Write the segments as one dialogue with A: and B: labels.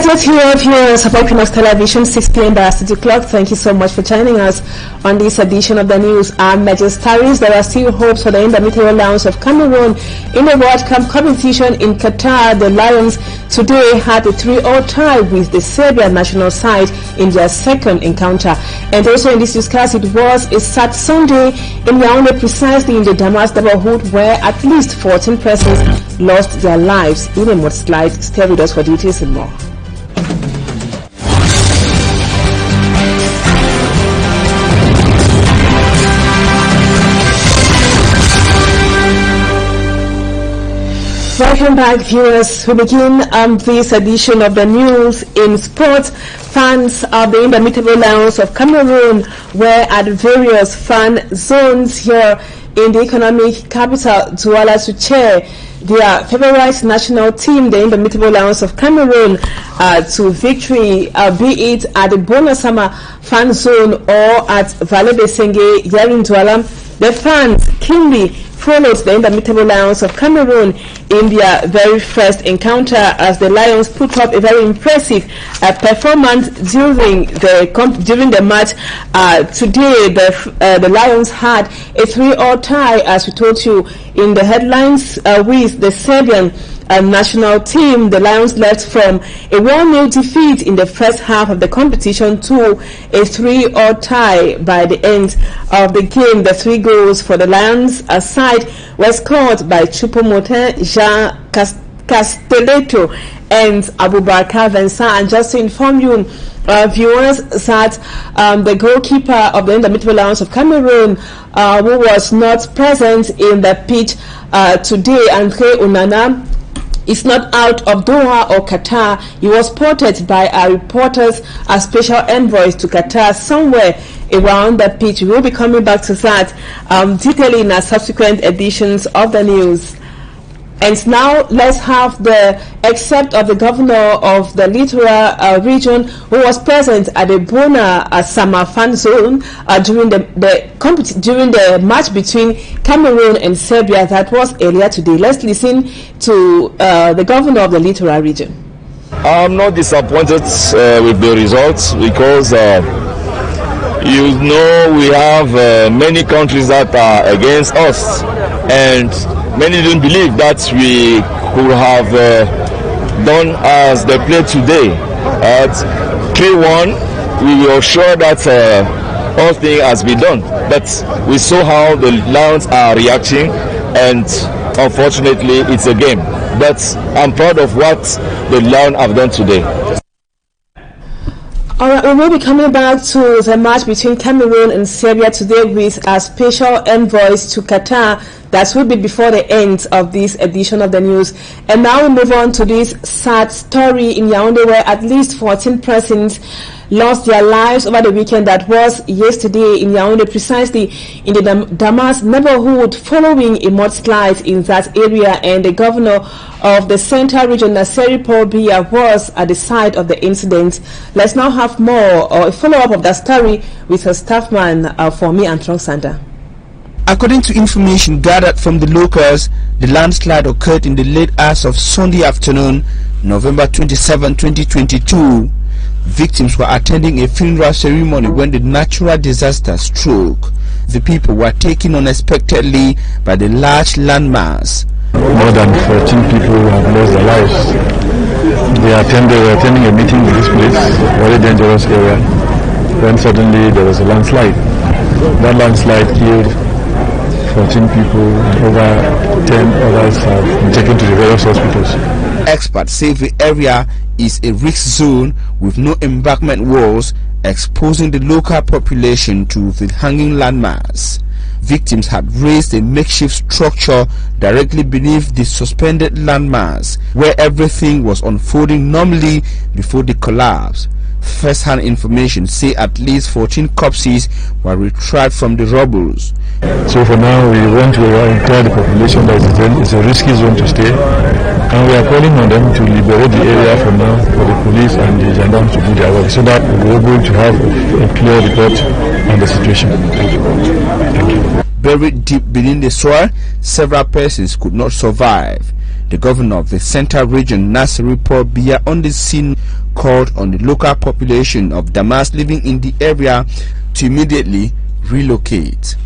A: Good to hear viewers of Equinoxe Television, 6 p.m. by City Clock. Thank you so much for joining us on this edition of the news. I'm Major Staris. There are still hopes for the indomitable Lions of Cameroon in the World Cup competition in Qatar. The Lions today had a 3-3 tie with the Serbian national side in their second encounter. And also in this newscast, it was a sad Sunday in Yaoundé, precisely in the Damas neighborhood, where at least 14 persons lost their lives in a mudslide. Stay with us for details and more. Welcome back, viewers. We begin this edition of the news in sports. Fans of the indomitable Lions of Cameroon were at various fan zones here in the economic capital Douala to cheer their favorite national team, the indomitable Lions of Cameroon, to victory, be it at the Bonasama fan zone or at Vallée de Sengue here in Douala. The fans keenly followed the indomitable Lions of Cameroon in their very first encounter, as the Lions put up a very impressive performance during the match. Today, the Lions had a 3-3 tie, as we told you in the headlines, with the Serbian national team. The Lions left from a 1-0 defeat in the first half of the competition to a 3-3 tie by the end of the game. The 3 goals for the Lions side were scored by Choupo-Motin, Jean Castelletto and Abubakar Vincent. And just to inform you, viewers, that the goalkeeper of the indomitable Lions of Cameroon, who was not present in the pitch today, Andre Onana, is not out of Doha or Qatar. He was spotted by our reporters as special envoys to Qatar somewhere around the pitch. We will be coming back to that detailing in our subsequent editions of the news. And now let's have the excerpt of the governor of the Littoral region, who was present at the Bona Sama fan zone during the match between Cameroon and Serbia that was earlier today. Let's listen to the governor of the Littoral region.
B: I'm not disappointed with the results, because we have many countries that are against us, and many didn't believe that we could have done as they played today. At 3-1, we were sure that all things has been done. But we saw how the Lions are reacting, and unfortunately, it's a game. But I'm proud of what the Lions have done today.
A: Alright, we will be coming back to the match between Cameroon and Serbia today with our special envoys to Qatar. That will be before the end of this edition of the news. And now we move on to this sad story in Yaoundé, where at least 14 persons lost their lives over the weekend that was yesterday in Yaoundé, precisely in the Damas neighborhood, following a mudslide in that area. And the governor of the Central Region, Naseri Paul Biya, was at the site of the incident. Let's now have more, or a follow-up of that story with her staffman for me and Trong Santa.
C: According to information gathered from the locals, the landslide occurred in the late hours of Sunday afternoon, November 27, 2022. Victims were attending a funeral ceremony when the natural disaster struck. The people were taken unexpectedly by the large landmass.
D: More than 14 people have lost their lives. They were attending a meeting in this place, a very dangerous area, when suddenly there was a landslide. That landslide killed 14 people, and over 10 others have been taken to the various hospitals.
C: Experts say the area is a risk zone with no embankment walls, exposing the local population to the hanging landmass. Victims had raised a makeshift structure directly beneath the suspended landmass, where everything was unfolding normally before the collapse. First-hand information say at least 14 corpses were retrieved from the rubble.
D: So for now, we want to tell the population that it's a risky zone to stay, and we are calling on them to liberate the area from now for the police and the gendarmes to do their work, so that we'll be able to have a clear report on the situation. Thank you.
C: Buried deep beneath the soil, several persons could not survive. The governor of the Central Region, Naseri Paul Biya, on the scene, called on the local population of Damas living in the area to immediately relocate.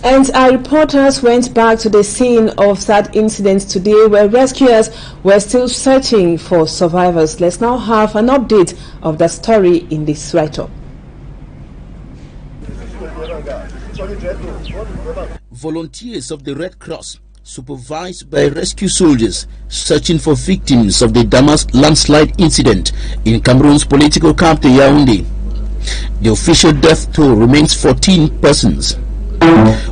A: And our reporters went back to the scene of that incident today, where rescuers were still searching for survivors. Let's now have an update of the story in this write-up.
E: Volunteers of the Red Cross, supervised by rescue soldiers, searching for victims of the Damas landslide incident in Cameroon's political capital Yaoundé. The official death toll remains 14 persons.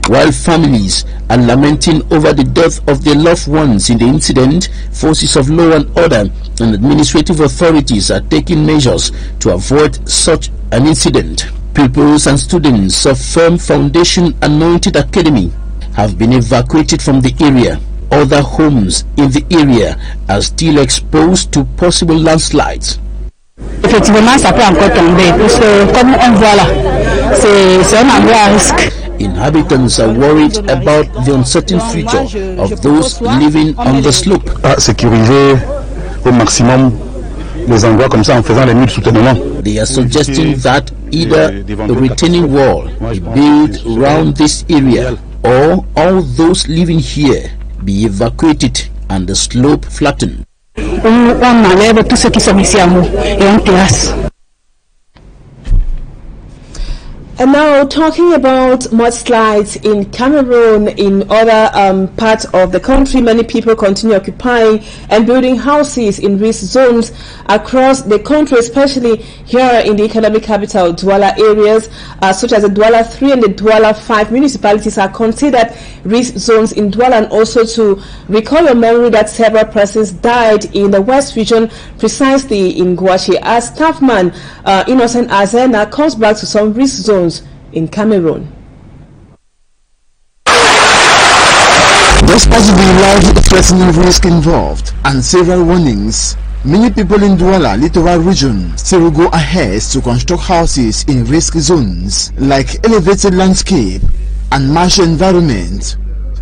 E: While families are lamenting over the death of their loved ones in the incident, forces of law and order and administrative authorities are taking measures to avoid such an incident. Pupils and students of Firm Foundation Anointed Academy have been evacuated from the area. Other homes in the area are still exposed to possible landslides.
F: Effectivement, ça peut encore tomber, parce que comme on voit là, c'est un endroit à risque.
E: Inhabitants are worried about the uncertain future of those living on the slope.
D: Sécuriser au maximum les endroits comme ça en faisant les murs de soutènement.
E: They are suggesting that either a retaining wall be built around this area, or all those living here be evacuated and the slope flattened.
F: On enlève tous ceux qui sont ici à nous et on classe.
A: And now, talking about mudslides in Cameroon, in other parts of the country, many people continue occupying and building houses in risk zones across the country, especially here in the economic capital, Douala areas, such as the Douala 3 and the Douala 5 municipalities are considered risk zones in Douala. And also to recall your memory that several persons died in the West region, precisely in Gouache, as staffman Innocent Azena comes back to some risk zones in Cameroon.
G: Despite the large threatening risk involved and several warnings, many people in Douala littoral region still go ahead to construct houses in risk zones like elevated landscape and marsh environment.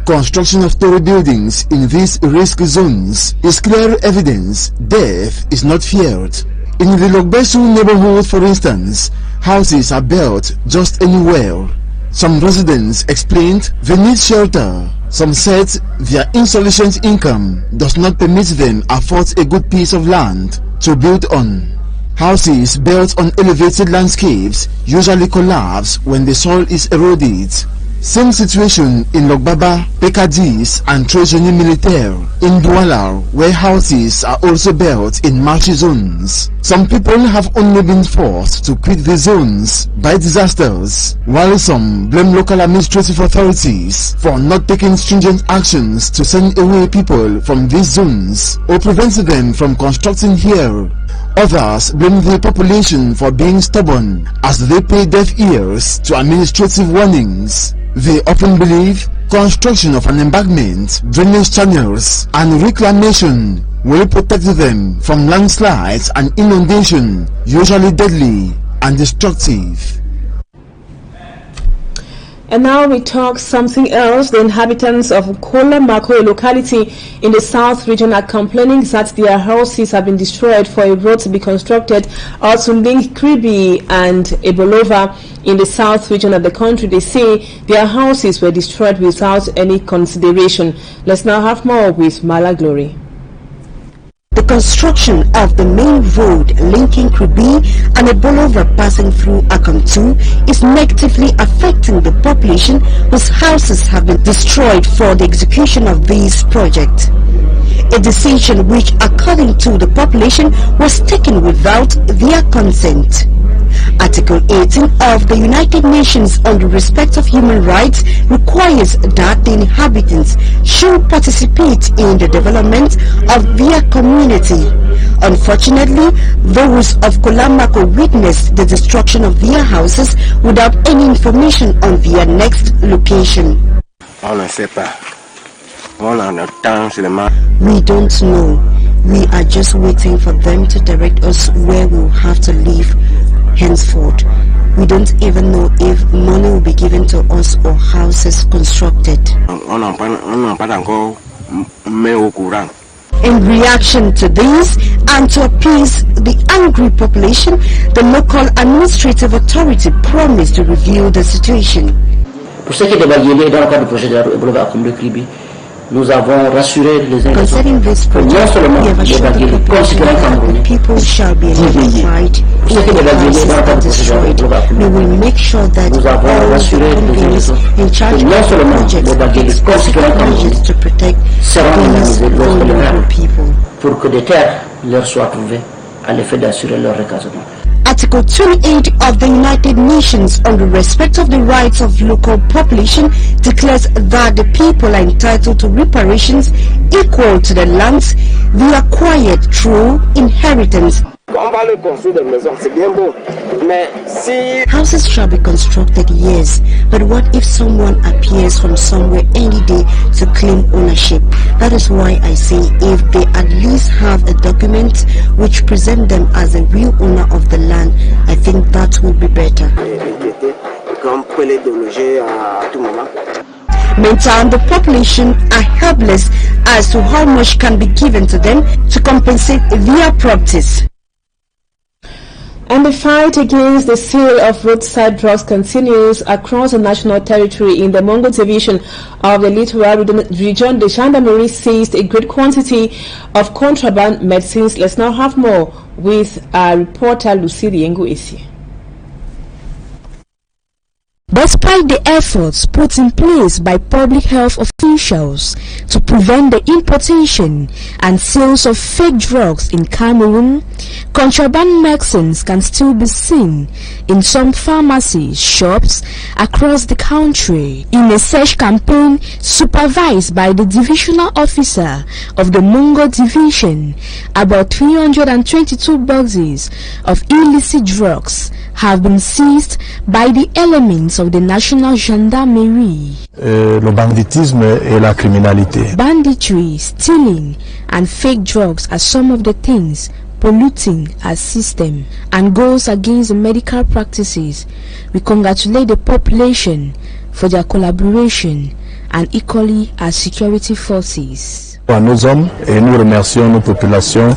G: Construction of tall buildings in these risk zones is clear evidence death is not feared. In the Logbesu neighborhood, for instance, houses are built just anywhere. Some residents explained they need shelter. Some said their insufficient income does not permit them afford a good piece of land to build on. Houses built on elevated landscapes usually collapse when the soil is eroded. Same situation in Logbaba, Pekadis and Trojani Militaire. In Douala, where houses are also built in marshy zones. Some people have only been forced to quit the zones by disasters, while some blame local administrative authorities for not taking stringent actions to send away people from these zones or prevent them from constructing here. Others blame the population for being stubborn as they pay deaf ears to administrative warnings. They often believe construction of an embankment, drainage channels, and reclamation will protect them from landslides and inundation, usually deadly and destructive.
A: And now we talk something else. The inhabitants of Kola Mako, a locality in the south region, are complaining that their houses have been destroyed for a road to be constructed or to link Kribi and Ebolova in the south region of the country. They say their houses were destroyed without any consideration. Let's now have more with Mala Glory.
H: The construction of the main road linking Kribi and Ebolova passing through Akamtu is negatively affecting the population whose houses have been destroyed for the execution of this project. A decision which, according to the population, was taken without their consent. Article 18 of the United Nations on the Respect of Human Rights requires that the inhabitants should participate in the development of their community. Unfortunately, those of Kolamako witnessed the destruction of their houses without any information on their next location. We don't know. We are just waiting for them to direct us where we will have to live henceforth. We don't even know if money will be given to us or houses constructed. In reaction to this and to appease the angry population, the local administrative authority promised to review the situation.
I: Pour ce qui est des barrières dans le cadre du projet de la boulevard comme le Kribi, nous avons rassuré les
H: Concerning this project, we have assured the population that the people shall be identified if the houses are destroyed. We will make sure that all the companies in charge of the project take specific measures to protect these vulnerable people.
I: Pour que des terres leur soient trouvées à l'effet d'assurer leur recasement.
H: Article 28 of the United Nations on the respect of the rights of local population declares that the people are entitled to reparations equal to the lands they acquired through inheritance. Houses shall be constructed, yes, but what if someone appears from somewhere any day to claim ownership? That is why I say if they at least have a document which present them as a real owner of the land, I think that would be better. Meantime, the population are helpless as to how much can be given to them to compensate their properties.
A: And the fight against the sale of roadside drugs continues across the national territory. In the Mongo division of the Littoral region, the gendarmerie seized a great quantity of contraband medicines. Let's now have more with our reporter Lucidi Nguesi.
J: Despite the efforts put in place by public health officials to prevent the importation and sales of fake drugs in Cameroon, contraband medicines can still be seen in some pharmacies, shops across the country. In a search campaign supervised by the divisional officer of the Mongo division, about 322 boxes of illicit drugs have been seized by the elements of the National Gendarmerie.
D: Le banditisme et la criminalité.
J: Banditry, stealing, and fake drugs are some of the things polluting our system and goes against the medical practices. We congratulate the population for their collaboration and equally our security forces.
D: À nos hommes et nous remercions nos populations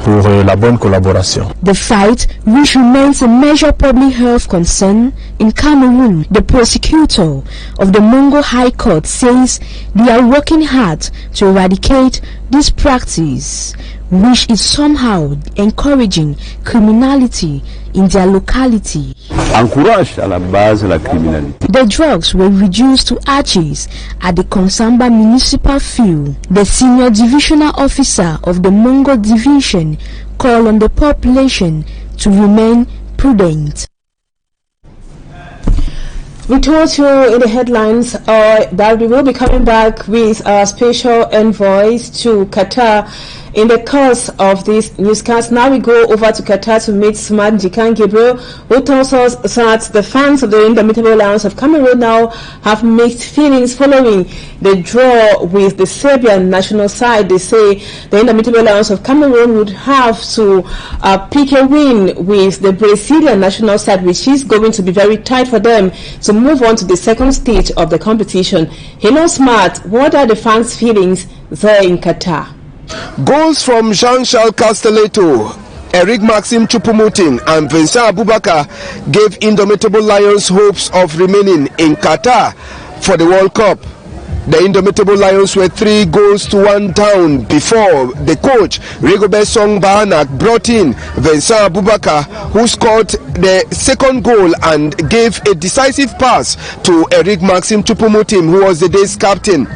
D: pour la bonne collaboration.
J: The fight, which remains a major public health concern in Cameroon, the prosecutor of the Mongo High Court says they are working hard to eradicate this practice, which is somehow encouraging criminality in their locality.
K: Encourage à la base la criminalité.
J: The drugs were reduced to ashes at the Konsamba Municipal Field. The senior divisional officer of the Mongo division called on the population to remain prudent.
A: We told you in the headlines that we will be coming back with our special envoys to Qatar in the course of this newscast. Now we go over to Qatar to meet Smart Jikan Gabriel, who tells us that the fans of the Indomitable Lions of Cameroon now have mixed feelings following the draw with the Serbian national side. They say the Indomitable Lions of Cameroon would have to pick a win with the Brazilian national side, which is going to be very tight for them to move on to the second stage of the competition. Hello Smart, what are the fans' feelings there in Qatar?
L: Goals from Jean-Charles Castelletto, Eric Maxim Choupo-Moting and Vincent Aboubakar gave Indomitable Lions hopes of remaining in Qatar for the World Cup. The Indomitable Lions were 3-1 down before the coach Rigobert Song Bahanak brought in Vincent Aboubakar, who scored the second goal and gave a decisive pass to Eric Maxim Choupo-Moting, who was the day's captain.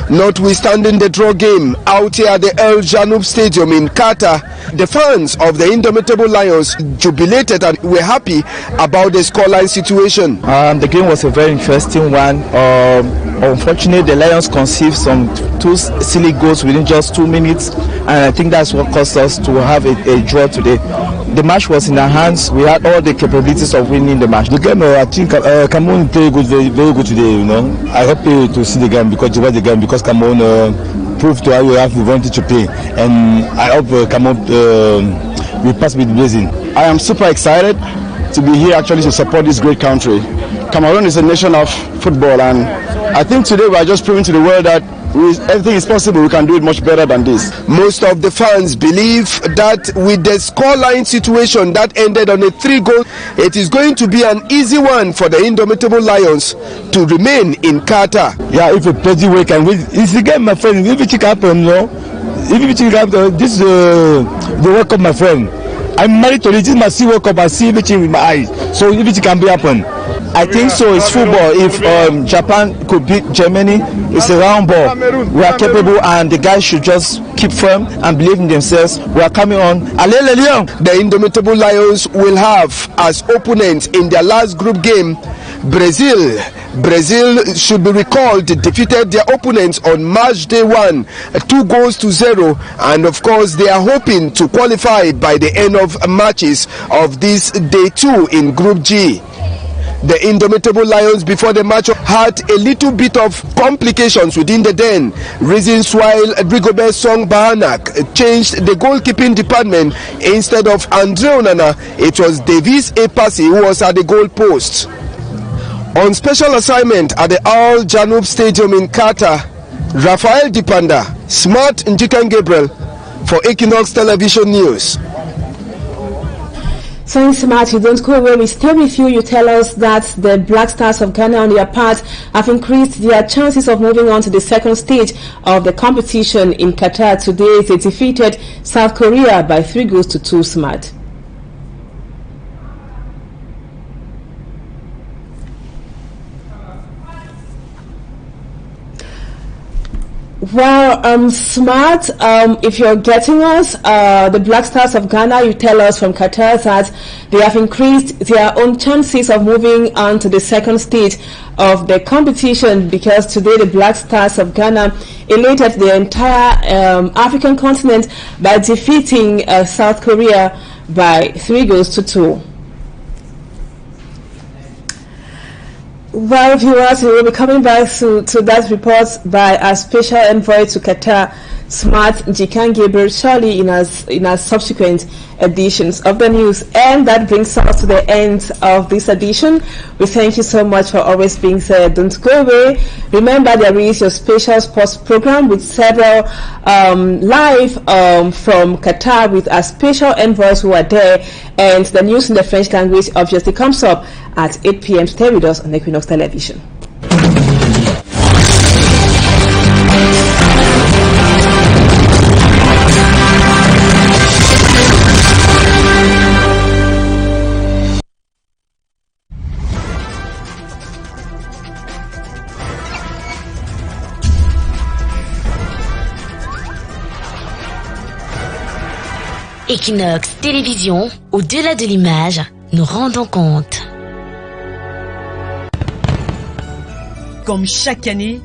L: Notwithstanding the draw game out here at the El Janoub Stadium in Qatar, the fans of the Indomitable Lions jubilated and were happy about the scoreline situation.
M: The game was a very interesting one. Unfortunately, the Lions conceived some two silly goals within just 2 minutes, and I think that's what caused us to have a draw today. The match was in our hands. We had all the capabilities of winning the match.
D: The game, I think Cameroon played good, very good today. You know, I hope to see the game because Cameroon proved to have the advantage to play, and I hope Cameroon will pass with blazing.
N: I am super excited to be here actually to support this great country. Cameroon is a nation of football, and I think today we are just proving to the world that everything is possible. We can do it much better than this.
L: Most of the fans believe that with the scoreline situation that ended on a 3-goal, it is going to be an easy one for the Indomitable Lions to remain in Qatar.
D: Yeah, if a pretty way can win, it's a game, my friend. If it can happen, if it can happen, this is the World Cup, my friend. I'm married to it. This is my World Cup. I see everything with my eyes. So if it can be happen.
M: I think so. It's football. If Japan could beat Germany, it's a round ball. We are capable, and the guys should just keep firm and believe in themselves. We are coming on. Allez les Lions!
L: The Indomitable Lions will have as opponents in their last group game Brazil. Brazil, should be recalled, defeated their opponents on March day 1, 2-0, and of course they are hoping to qualify by the end of matches of this day 2 in Group G. The Indomitable Lions before the match had a little bit of complications within the den, reasons why Rigobert Song Bahanak changed the goalkeeping department. Instead of Andre Onana, it was Davis Epasi who was at the goal post. On special assignment at the Al Janoub Stadium in Qatar, Rafael Dipanda, Smart Njikan Gabriel for Equinoxe Television News.
A: So, Smart, you don't go away. We stay with you. You tell us that the Black Stars of Ghana, on their part, have increased their chances of moving on to the second stage of the competition in Qatar. Today, they defeated South Korea by 3-2, Smart. Well, Smart, if you're getting us, the Black Stars of Ghana, you tell us from Qatar that they have increased their own chances of moving on to the second stage of the competition, because today the Black Stars of Ghana elated the entire African continent by defeating South Korea by 3-2. Well, viewers, we will be coming back to that report by our special envoy to Qatar, Smart Njikan Gabriel, shortly in our subsequent editions of the news. And that brings us to the end of this edition. We thank you so much for always being there. Don't go away. Remember, there is your special sports program with several live from Qatar with our special envoys who are there. And the news in the French language obviously comes up at 8 p.m. Stay with us on Equinoxe Television.
O: Equinoxe Télévision, au-delà de l'image, nous rendons compte.
P: Comme chaque année,